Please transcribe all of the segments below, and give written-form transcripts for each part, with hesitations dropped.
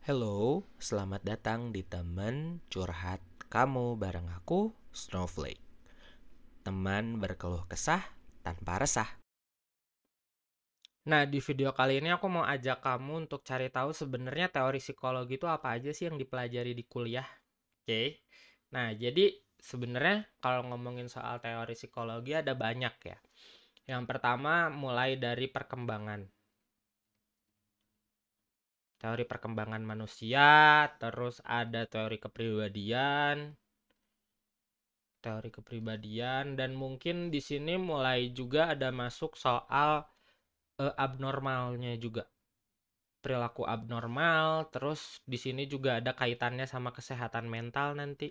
Hello, selamat datang di teman curhat kamu bareng aku, Snowflake. Teman berkeluh kesah tanpa resah. Nah, di video kali ini aku mau ajak kamu untuk cari tahu sebenarnya teori psikologi itu apa aja sih yang dipelajari di kuliah. Oke. Nah, jadi sebenarnya kalau ngomongin soal teori psikologi ada banyak ya. Yang pertama mulai dari perkembangan. Teori perkembangan manusia, terus ada teori kepribadian, dan mungkin di sini mulai juga ada masuk soal abnormalnya juga, perilaku abnormal. Terus di sini juga ada kaitannya sama kesehatan mental nanti,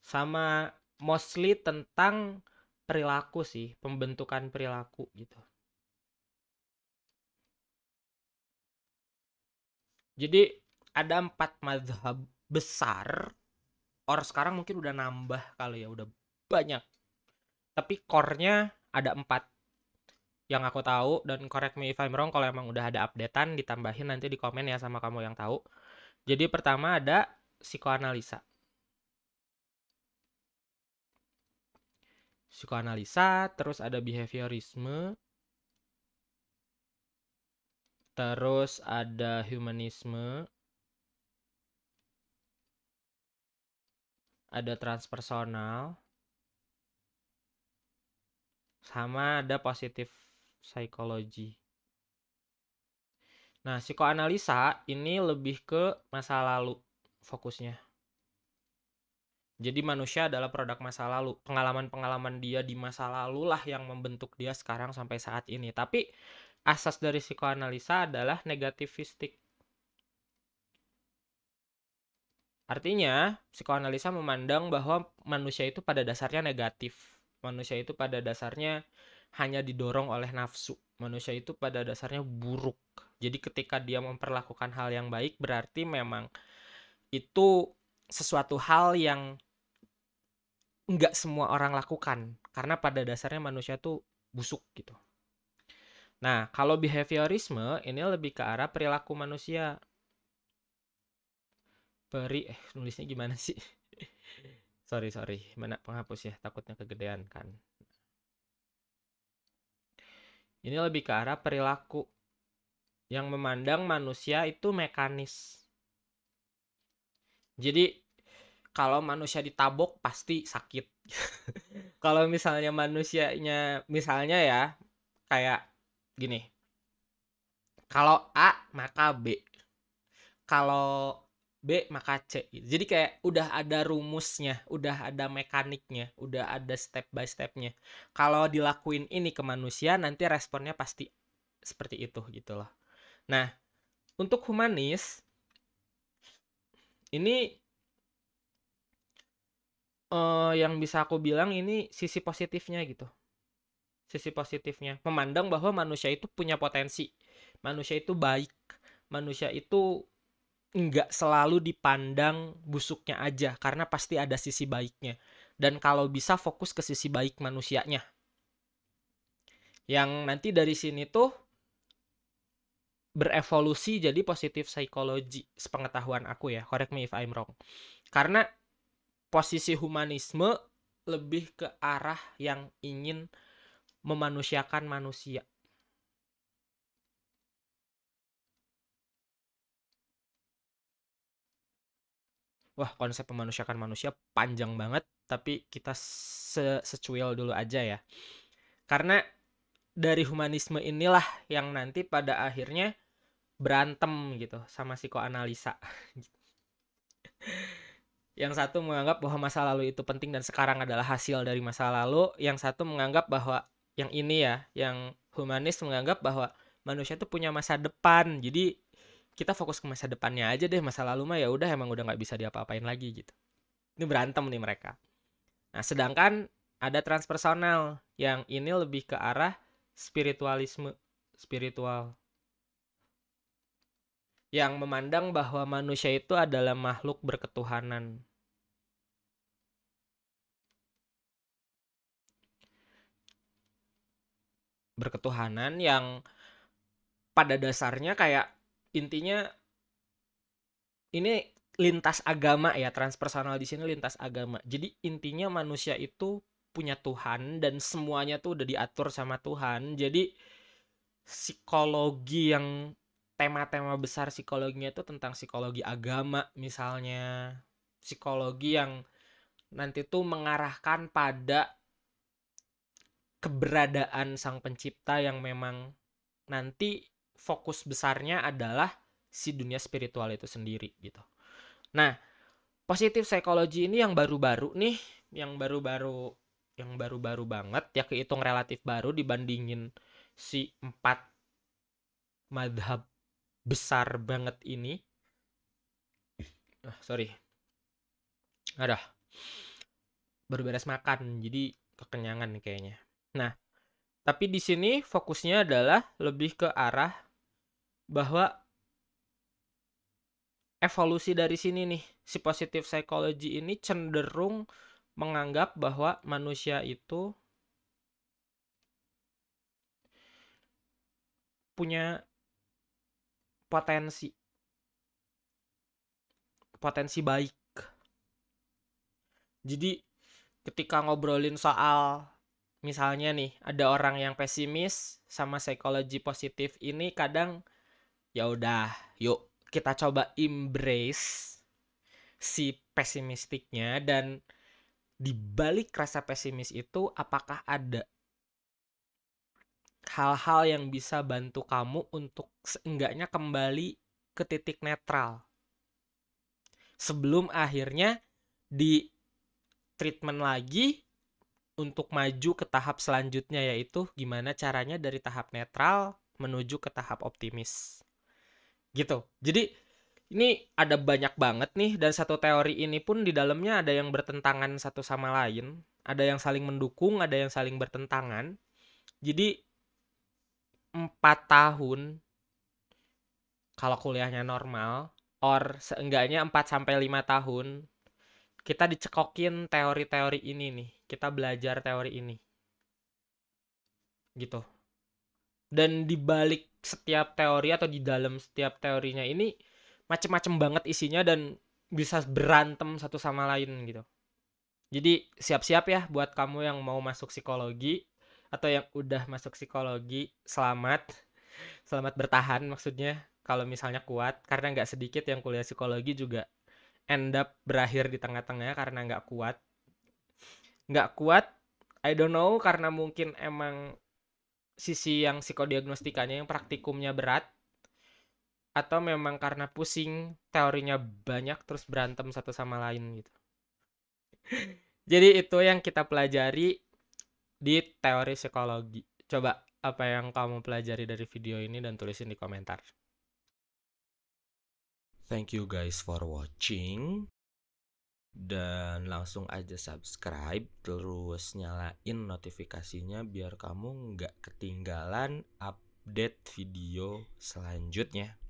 sama mostly tentang perilaku sih, pembentukan perilaku gitu. Jadi ada 4 mazhab besar, or sekarang mungkin udah nambah kali ya, udah banyak, tapi core-nya ada 4 yang aku tahu. Dan correct me if I'm wrong kalau emang udah ada updatean, ditambahin nanti di komen ya sama kamu yang tahu. Jadi pertama ada psikoanalisa. Terus ada behaviorisme, terus ada humanisme, ada transpersonal, sama ada positif psychology. Nah, psikoanalisa ini lebih ke masa lalu fokusnya. Jadi manusia adalah produk masa lalu. Pengalaman-pengalaman dia di masa lalu lah yang membentuk dia sekarang sampai saat ini. Tapi asas dari psikoanalisa adalah negativistik. Artinya, psikoanalisa memandang bahwa manusia itu pada dasarnya negatif. Manusia itu pada dasarnya hanya didorong oleh nafsu. Manusia itu pada dasarnya buruk. Jadi ketika dia memperlakukan hal yang baik, berarti memang itu sesuatu hal yang nggak semua orang lakukan. Karena pada dasarnya manusia tuh busuk gitu. Nah, kalau behaviorisme ini lebih ke arah perilaku manusia. Nulisnya gimana sih? Sorry, mana penghapus ya, takutnya kegedean kan. Ini lebih ke arah perilaku yang memandang manusia itu mekanis. Jadi kalau manusia ditabok pasti sakit. Kalau misalnya manusianya, misalnya ya, kayak gini. Kalau A maka B. Kalau B maka C. Jadi kayak udah ada rumusnya, udah ada mekaniknya, udah ada step by stepnya. Kalau dilakuin ini ke manusia, nanti responnya pasti seperti itu gitu loh. Nah, untuk humanis ini yang bisa aku bilang ini sisi positifnya gitu. Sisi positifnya memandang bahwa manusia itu punya potensi, manusia itu baik, manusia itu nggak selalu dipandang busuknya aja, karena pasti ada sisi baiknya. Dan kalau bisa fokus ke sisi baik manusianya. Yang nanti dari sini tuh berevolusi jadi positif psikologi, sepengetahuan aku ya, correct me if I'm wrong. Karena posisi humanisme lebih ke arah yang ingin memanusiakan manusia. Wah, konsep memanusiakan manusia panjang banget, tapi kita secuil dulu aja ya. Karena dari humanisme inilah yang nanti pada akhirnya berantem gitu sama psikoanalisa. Yang satu menganggap bahwa masa lalu itu penting dan sekarang adalah hasil dari masa lalu. Yang satu menganggap bahwa yang ini ya, yang humanis menganggap bahwa manusia itu punya masa depan. Jadi kita fokus ke masa depannya aja deh, masa lalu mah ya udah emang udah nggak bisa diapa-apain lagi gitu. Ini berantem nih mereka. Nah, sedangkan ada transpersonal yang ini lebih ke arah spiritualisme, spiritual, yang memandang bahwa manusia itu adalah makhluk berketuhanan. Berketuhanan yang pada dasarnya kayak intinya ini lintas agama ya, transpersonal di sini lintas agama. Jadi intinya manusia itu punya Tuhan dan semuanya tuh udah diatur sama Tuhan. Jadi psikologi yang tema-tema besar psikologinya itu tentang psikologi agama misalnya, psikologi yang nanti tuh mengarahkan pada keberadaan sang pencipta yang memang nanti fokus besarnya adalah si dunia spiritual itu sendiri gitu. Nah, positif psikologi ini yang baru-baru nih, yang baru-baru banget, ya kehitung relatif baru dibandingin si 4 madhab besar banget ini. Sorry. Aduh. Baru beres makan, jadi kekenyangan nih kayaknya. Nah, tapi di sini fokusnya adalah lebih ke arah bahwa evolusi dari sini nih, si positive psychology ini cenderung menganggap bahwa manusia itu punya potensi baik. Jadi ketika ngobrolin soal misalnya nih ada orang yang pesimis sama psikologi positif ini, kadang ya udah yuk kita coba embrace si pesimistiknya, dan di balik rasa pesimis itu apakah ada hal-hal yang bisa bantu kamu untuk seenggaknya kembali ke titik netral sebelum akhirnya di treatment lagi untuk maju ke tahap selanjutnya, yaitu gimana caranya dari tahap netral menuju ke tahap optimis gitu. Jadi ini ada banyak banget nih, dan satu teori ini pun di dalamnya ada yang bertentangan satu sama lain, ada yang saling mendukung, ada yang saling bertentangan. Jadi 4 tahun kalau kuliahnya normal, or seenggaknya 4-5 tahun kita dicekokin teori-teori ini nih, kita belajar teori ini gitu. Dan di balik setiap teori atau di dalam setiap teorinya ini macem-macem banget isinya dan bisa berantem satu sama lain gitu. Jadi siap-siap ya buat kamu yang mau masuk psikologi atau yang udah masuk psikologi, selamat bertahan maksudnya. Kalau misalnya kuat, karena nggak sedikit yang kuliah psikologi juga end up berakhir di tengah-tengah karena nggak kuat. I don't know, karena mungkin emang sisi yang psikodiagnostikanya yang praktikumnya berat, atau memang karena pusing, teorinya banyak terus berantem satu sama lain gitu. Jadi itu yang kita pelajari di teori psikologi. Coba apa yang kamu pelajari dari video ini dan tulisin di komentar. Thank you guys for watching. Dan langsung aja subscribe, terus nyalain notifikasinya biar kamu nggak ketinggalan update video selanjutnya.